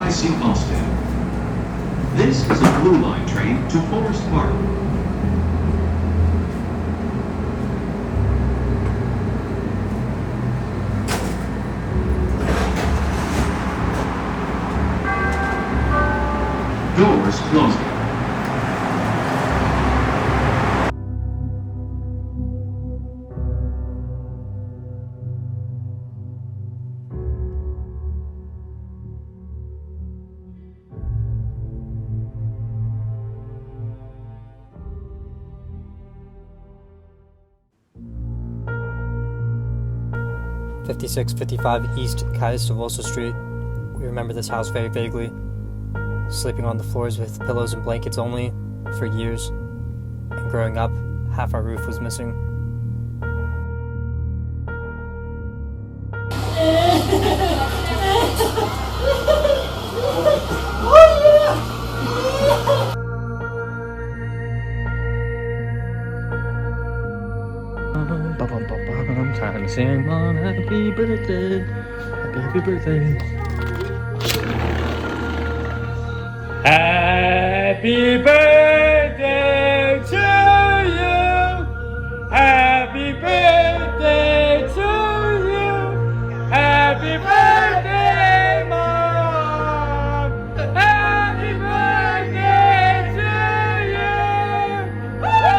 IC Austin. This is a Blue Line train to Forest Park. Doors closing. "5655 East Cayustovosa Street. We remember this house very vaguely. Sleeping on the floors with pillows and blankets only for years. And growing up, half our roof was missing." Time to sing Mom happy birthday, happy birthday. Happy birthday to you. Happy birthday to you. Happy birthday, Mom. Happy birthday to you. Woo!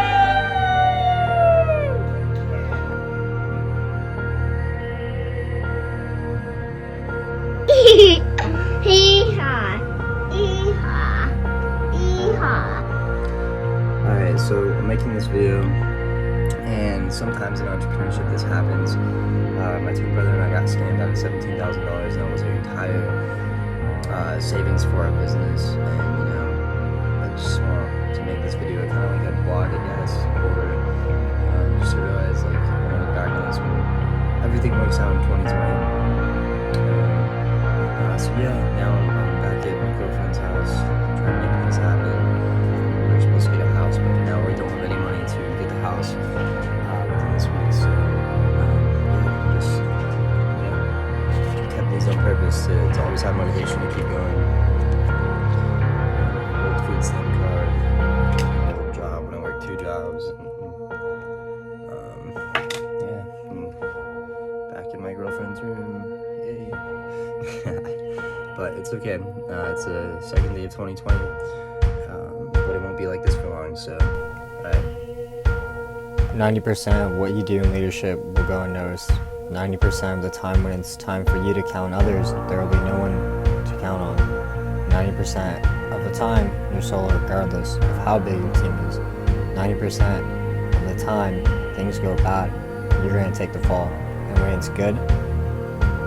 Hee-haw, hee-haw, hee-haw. Alright, so I'm making this video, and sometimes in entrepreneurship this happens. My twin brother and I got scammed out of $17,000, and that was our entire savings for our business. And I just want to make this video kind of like a blog, I guess, or just to realize, like, back in this when everything works out in 2020. So yeah, now I'm back at my girlfriend's house, trying to make things happen. We were supposed to get a house, but now we don't have any money to get the house within this week. So kept these on purpose to always have motivation to keep going. Old food stamp card, another job when I work 2 jobs. I'm back in my girlfriend's room. Yay. But it's okay. It's a second day of 2020, but it won't be like this for long. So, 90% of what you do in leadership will go unnoticed. 90% of the time when it's time for you to count others, there will be no one to count on. 90% of the time, you're solo regardless of how big your team is. 90% of the time, things go bad, you're going to take the fall. And when it's good,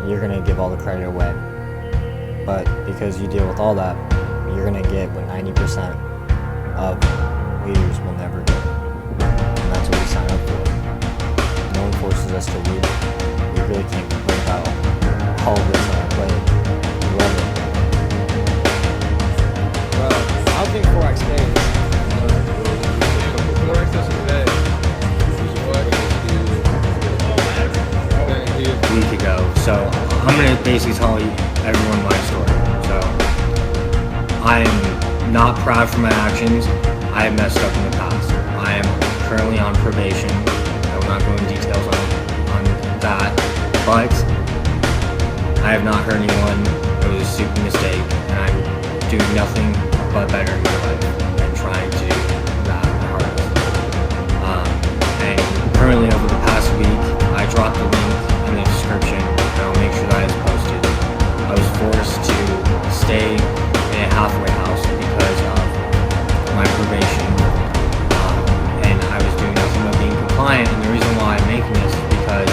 you're going to give all the credit away. But because you deal with all that, you're going to get what 90% of leaders will never get. And that's what we sign up for. No one forces us to lead. We really can't complain about all of this on our plate. We love it. Well, I think 4X days. 4X doesn't pay. A week ago, so I'm going to basically tell everyone my story. So I am not proud for my actions. I have messed up in the past. I am currently on probation. I will not go into details on that, but I have not hurt anyone. It was a stupid mistake, and I'm doing nothing but better in my life and trying to do that my hardest. And currently over the past week, I dropped the link in the description, and I'll make sure that it's posted. I was forced to stay in a halfway house because of my probation, and I was doing nothing but being compliant. And the reason why I'm making this is because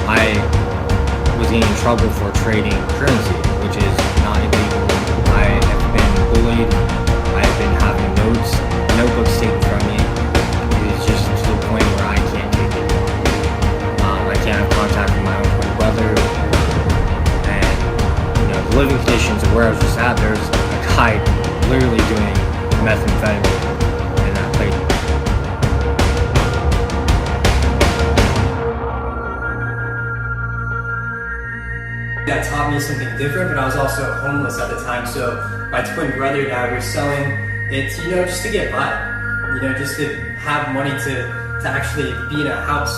I was getting in trouble for trading currency, which is not illegal. I have been bullied. I have been having notebooks taken from me. It's just to the point where I can't take it anymore. I can't have contact with my own twin brother. And, the living conditions of where I was just at, there's a guy literally doing methamphetamine in that place. That taught me something different, but I was also homeless at the time. So my twin brother and I were selling it, just to get by, just to have money to actually be in a house.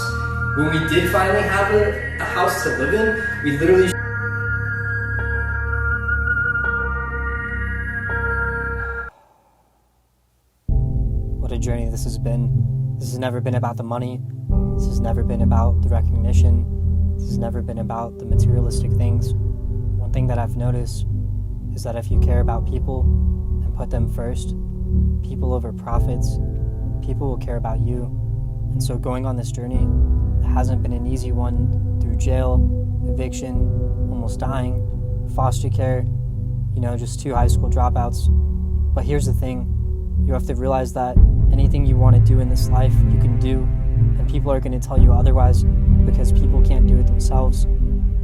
When we did finally have a house to live in, we literally What a journey this has been. This has never been about the money. This has never been about the recognition. This has never been about the materialistic things. One thing that I've noticed is that if you care about people and put them first, people over profits, people will care about you. And so going on this journey hasn't been an easy one, through jail, eviction, almost dying, foster care, just 2 high school dropouts. But here's the thing, you have to realize that anything you want to do in this life, you can do, and people are going to tell you otherwise because people can't do it themselves.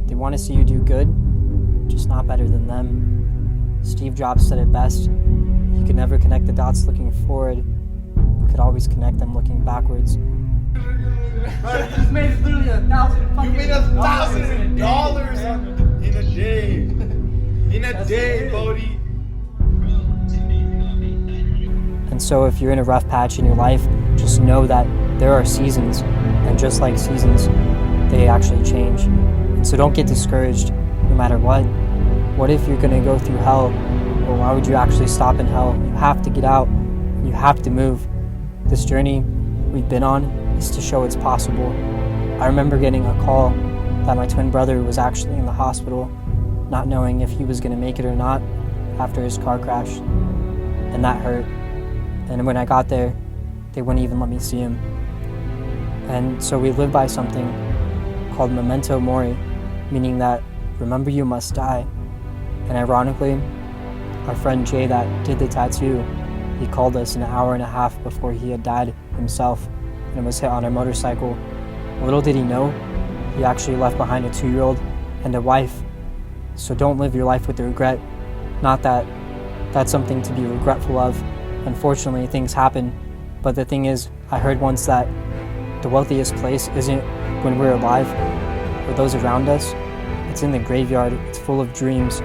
They want to see you do good, just not better than them. Steve Jobs said it best, you can never connect the dots looking forward, but could always connect them looking backwards. You just made literally $1,000. You made $1,000 in a day. In a day, Bodie. And so if you're in a rough patch in your life, just know that there are seasons, and just like seasons, they actually change. And so don't get discouraged no matter what. What if you're gonna go through hell? Well, why would you actually stop in hell? You have to get out, you have to move. This journey we've been on is to show it's possible. I remember getting a call that my twin brother was actually in the hospital, not knowing if he was gonna make it or not after his car crash. And that hurt. And when I got there, they wouldn't even let me see him. And so we live by something called memento mori, meaning that remember you must die. And ironically, our friend Jay that did the tattoo, he called us an hour and a half before he had died himself and was hit on a motorcycle. Little did he know, he actually left behind a 2-year-old and a wife. So don't live your life with regret. Not that that's something to be regretful of. Unfortunately, things happen, but the thing is, I heard once that the wealthiest place isn't when we're alive or those around us, it's in the graveyard. It's full of dreams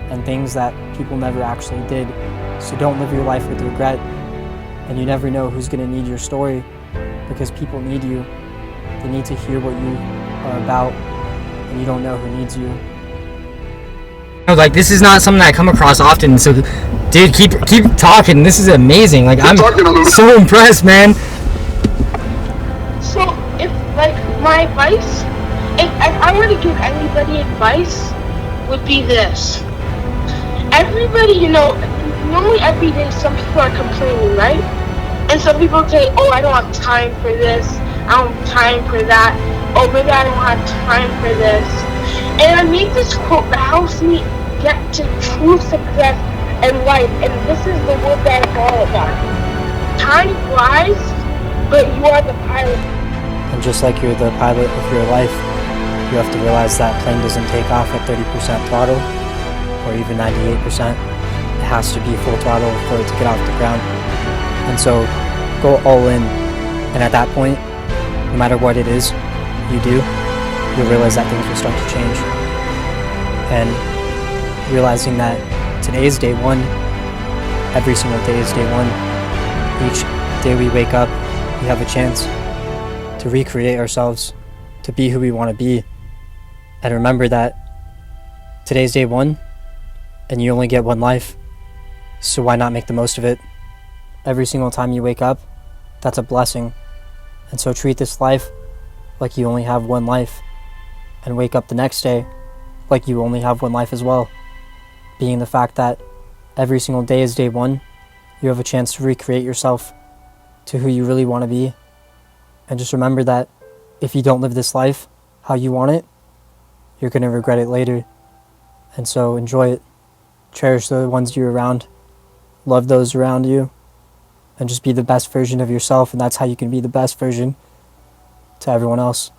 and things that people never actually did. So don't live your life with regret, and you never know who's gonna need your story, because people need you. They need to hear what you are about, and you don't know who needs you. Like, this is not something that I come across often, so dude, keep talking. This is amazing. Like, I'm so impressed, man. So, if, my advice, if I were to give anybody advice, would be this. Everybody, normally every day some people are complaining, right? And some people say, oh, I don't have time for this, I don't have time for that, oh, maybe I don't have time for this. And I made this quote that helps me get to true success in life, and this is the word that I'm all about. Time flies, but you are the pilot. And just like you're the pilot of your life, you have to realize that plane doesn't take off at 30% throttle or even 98%. It has to be full throttle for it to get off the ground. And so go all in, and at that point, no matter what it is you do, you'll realize that things will start to change. And realizing that today is day one, every single day is day one. Each day we wake up, we have a chance to recreate ourselves, to be who we want to be. And remember that today's day one, and you only get one life, so why not make the most of it? Every single time you wake up, that's a blessing. And so treat this life like you only have one life, and wake up the next day like you only have one life as well. Being the fact that every single day is day one, you have a chance to recreate yourself to who you really want to be. And just remember that if you don't live this life how you want it, you're going to regret it later. And so enjoy it. Cherish the ones you're around. Love those around you. And just be the best version of yourself, and that's how you can be the best version to everyone else.